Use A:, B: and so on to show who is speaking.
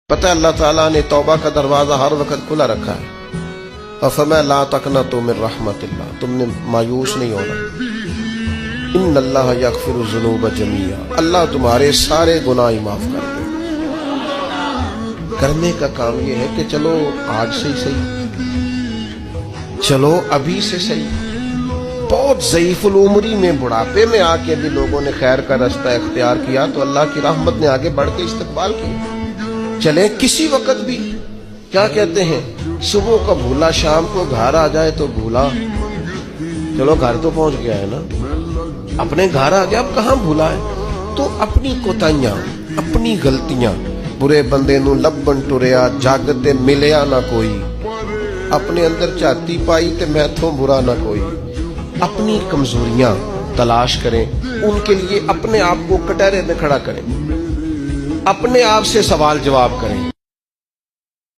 A: پتہ ہے اللہ تعالیٰ نے توبہ کا دروازہ ہر وقت کھلا رکھا ہے، اور فرمایا لا تقنطوا من رحمت اللہ، تم نے مایوس نہیں ہونا، ان اللہ یغفر الذنوب جميعا، اللہ تمہارے سارے گناہ معاف کر دے۔ کرنے کا کام یہ ہے کہ چلو آج سے ہی صحیح، چلو ابھی سے صحیح۔ بہت ضعیف العمری میں بڑھاپے میں آ کے بھی لوگوں نے خیر کا رستہ اختیار کیا تو اللہ کی رحمت نے آگے بڑھ کے استقبال کیا۔ چلیں کسی وقت بھی، کیا کہتے ہیں، صبح کا بھولا شام کو گھر آ جائے تو بھولا، چلو گھر تو پہنچ گیا ہے نا، اپنے گھر آ گیا، اب کہاں بھولا ہے؟ تو اپنی کوتاہیاں، اپنی غلطیاں، برے بندے نو لبن ٹریا جگ تے ملیا نہ کوئی، اپنے اندر چاتی پائی تے میتھوں برا نہ کوئی۔ اپنی کمزوریاں تلاش کریں، ان کے لیے اپنے آپ کو کٹہرے میں کھڑا کریں، اپنے آپ سے سوال جواب کریں۔